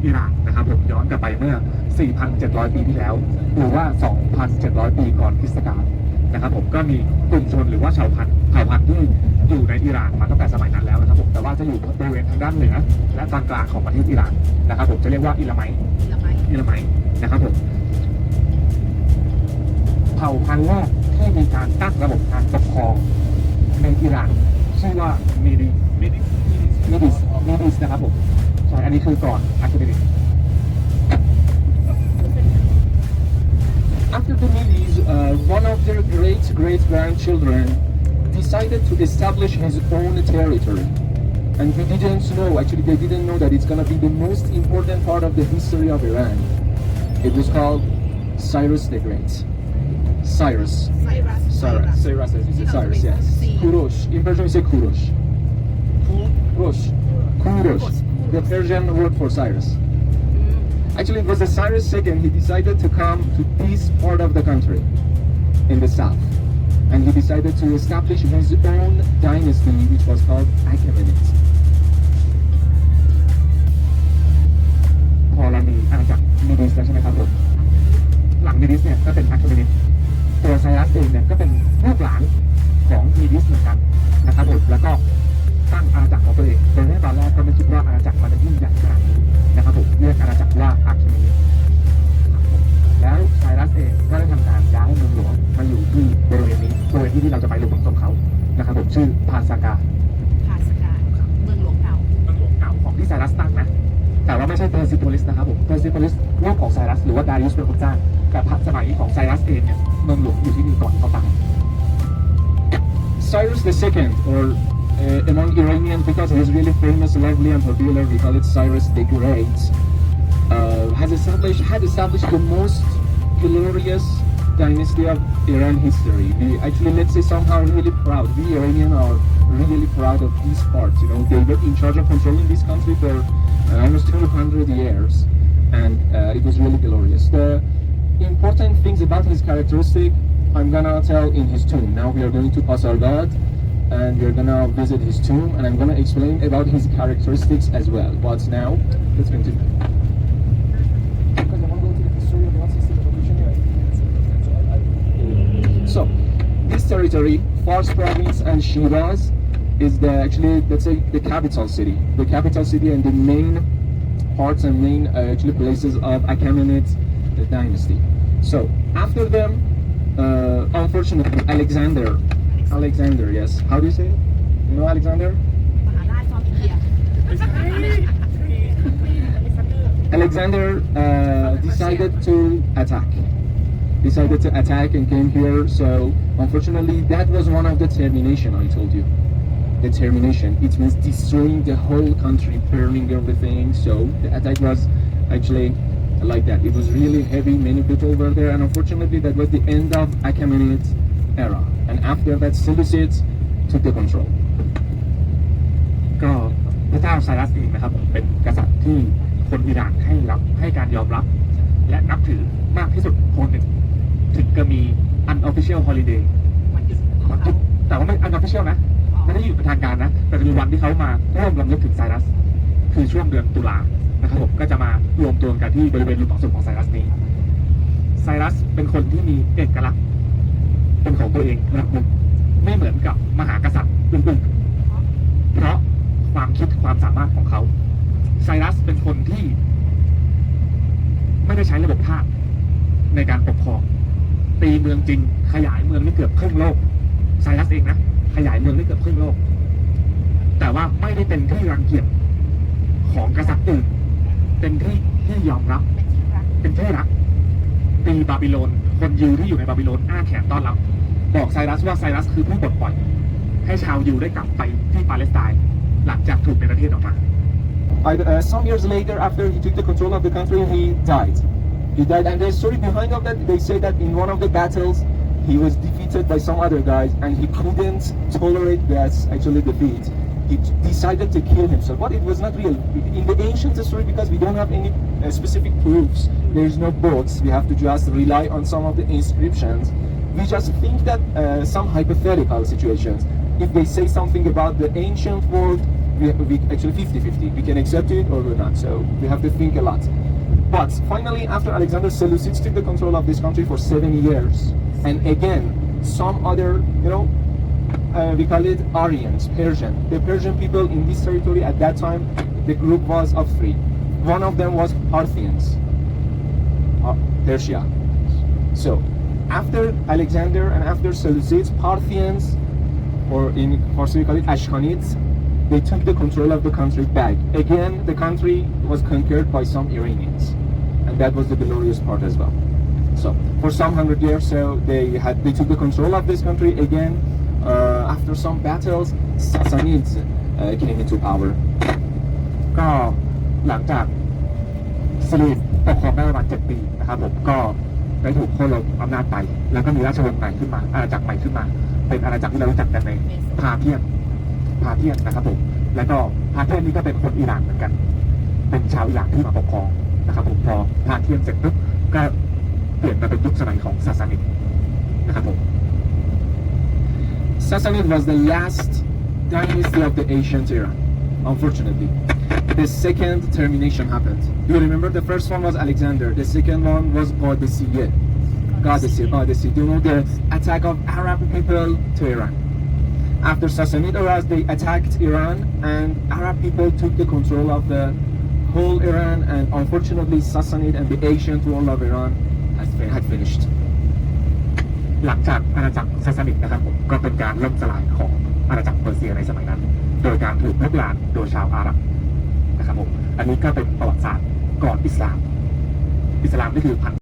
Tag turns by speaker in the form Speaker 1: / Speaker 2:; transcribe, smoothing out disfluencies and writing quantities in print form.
Speaker 1: อิหร่านนะครับผมย้อนกลับไปเมื่อ 4,700 ปีที่แล้วหรือว่า 2,700 ปีก่อนคริสตกาลนะครับผมก็มีกลุ่มชนหรือว่าเผ่าพันธุ์ที่อยู่ในอิหร่านมาตั้งแต่สมัยนั้นแล้วนะครับผมแต่ว่าจะอยู่บริเวณทางด้านเหนือและตอนกลางของประเทศอิหร่านนะครับผมจะเรียกว่าอิลาไมต์นะครับผมเผ่าพันธุ์แรกที่มีการตั้งระบบการปกครองในอิหร่านชื่อว่ามิดิสนะครับผมใช่อันนี้คือก่อนอาร์คิเมดิส
Speaker 2: After the Medes, one of their great-grandchildren decided to establish his own territory. And we didn't know, actually they didn't know that it's going to be the most important part of the history of Iran. It was called Cyrus the Great. Cyrus, as you said, Cyrus, yes. Kurosh, in Persian we say Kurosh. Kurosh, the Persian word for Cyrus. Actually, it was the Cyrus II. He decided to come to this part of the country, in the south, and he decided to establish his own dynasty, which was called Achaemenids.
Speaker 1: พอเรามีอาณาจักรมิดิสแล้วใช่ไหมครับผมหลังมิดิสเนี่ยก็เป็นอาร์คิเมดิสตัวไซรัสเองเนี่ยก็เป็นลูกหลานของมิดิสเหมือนกันนะครับผมแล้วก็ตั้งอาณาจักรของตัวเองโดยในตอนแรกก็ไม่คิดว่าอาณาจักรมันจะยิ่งใหญ่ขนาดนี้นะครับผมเรียกอาณาจักรว่าอาร์คิเมดิสแล้วไซรัสเองก็ได้ทำการย้ายเมืองหลวงมาอยู่ที่บริเวณนี้บริเวณที่เราจะไปหลบฝนตกเขานะครับผมชื่อพาสกาเมืองหลวงเก่าของที่ไซรัสตั้งนะแต่ว่าไม่ใช่เพอร์ซิโพลิสนะครับผมเพอร์ซิโพลิสลูกของไซรัสหรือว่าดาริอุสเป็นคนสร้างแต่สมัยของไซรัสเองเนี่ยเมืองหลวงอยู่ที่นี่ก่อนเขาตั้ง
Speaker 2: Cyrus II, or among Iranians, because he's really famous, lovely, and popular, we call it Cyrus the Great, had established the most glorious dynasty of Iran history. We actually, let's say, somehow really proud. We Iranians are really proud of these parts. You know, they were in charge of controlling this country for almost 200 years, and it was really glorious. The important things about his characteristic, I'm gonna tell in his tomb. Now we are going to Pasargad, and we're gonna visit his tomb, and I'm gonna explain about his characteristics as well. But now, let's continue. So, this territory, Fars province and Shiraz, is actually, let's say, the capital city. The capital city and the main parts and main actually places of Achaemenid dynasty. So, after them, unfortunately, Alexander, yes. How do you say it? You know Alexander? Alexander decided to attack and came here. So unfortunately, that was one of the termination I told you. The termination, it means destroying the whole country, burning everything. So the attack was actually like that. It was really heavy, many people were there, and unfortunately that was the end of Achaemenid era. And after that, Seleucids took the control.
Speaker 1: ก็พระเจ้าไซรัสเองนะครับเป็นกษัตริย์ที่คนอิหร่านให้การยอมรับและนับถือมากที่สุดคนหนึ่งถึงจะมี unofficial holiday วันหยุดแต่ว่าไม่ unofficial นะไม่ได้อยู่เป็นทางการนะแต่จะมีวันที่เขามาร่วมรำลึกถึงไซรัสคือช่วงเดือนตุลานะครับผมก็จะมารวมตัวกันที่บริเวณหลุมฝังศพของไซรัสนี้ไซรัสเป็นคนที่มีเอกลักษณ์เป็นของตัวเองระดับหนึ่งไม่เหมือนกับมหากษัตริย์อื่นๆเพราะความคิดความสามารถของเขาไซรัสเป็นคนที่ไม่ได้ใช้ระบบทาสในการปกครองตีเมืองจริงขยายเมืองนี่เกือบครึ่งโลกไซรัสเองนะขยายเมืองนี่เกือบครึ่งโลกแต่ว่าไม่ได้เป็นที่รังเกียจของกษัตริย์อื่นเป็นที่ยอมรับเป็นที่รักตีบาบิโลนคนยิวที่อยู่ในบาบิโลนอ้าแขนต้อนรับบอกไซรัสว่าไซรัสคือผู้ปลดปล่อยให้ชาวยิวได้กลับไปที่ปาเลสไตน์หลังจากถูกในประเทศออกมา
Speaker 2: Some years later, after he took the control of the country, he died. And the story behind of that, they say that in one of the battles, he was defeated by some other guys, and he couldn't tolerate that actually defeat. He decided to kill himself. But it was not real. In the ancient story, because we don't have any specific proofs, there is no books. We have to just rely on some of the inscriptions. We just think that some hypothetical situations. If they say something about the ancient world, we actually 50-50. We can accept it or we're not. So we have to think a lot. But finally, after Alexander Seleucids took the control of this country for 7 years, and again, some other, we call it Aryans, Persian. The Persian people in this territory at that time, the group was of three. One of them was Parthians, Persia. So after Alexander and after Seleucids, Parthians, or in Farsi we call it Ashkanids, they took the control of the country back. Again, the country was conquered by some Iranians, and that was the glorious part as well. So for some 100 years, they took the control of this country again. After some battles, Sassanids came into power.
Speaker 1: ก็หลังจากสลีดปกครองได้ประมาณ7 ปีนะครับผมก็ได้ถูกโค่นล้มอำนาจไปแล้วก็มีราชวงศ์ใหม่ขึ้นมาอาณาจักรใหม่ขึ้นมาเป็นอาณาจักรที่เรารู้จักกันในพาเทียนนะครับผมแล้วก็พาเทียนนี่ก็เป็นคนอิหร่านเหมือนกันเป็นชาวอิหร่านที่มาปกครองนะครับผมพอพาเทียนเสร็จปุ๊บก็เปลี่ยนมาเป็นยุคสมัยของซาสานิดนะครับผม
Speaker 2: Sassanid was the last dynasty of the ancient era, unfortunately. The second termination happened. Do you remember the first one was Alexander, the second one was Qadisiyye. Do you know the attack of Arab people to Iran? After Sassanid eras, they attacked Iran and Arab people took the control of the whole Iran, and unfortunately Sassanid and the ancient world of Iran had finished.
Speaker 1: หลังจากอาณาจักรซาสานิดนะครับผมก็เป็นการล่มสลายของอาณาจักรเปอร์เซียในสมัยนั้นโดยการถูกลุกลานโดยชาวอาหรับนะครับผมอันนี้ก็เป็นประวัติศาสตร์ก่อนอิสลามนี่คือ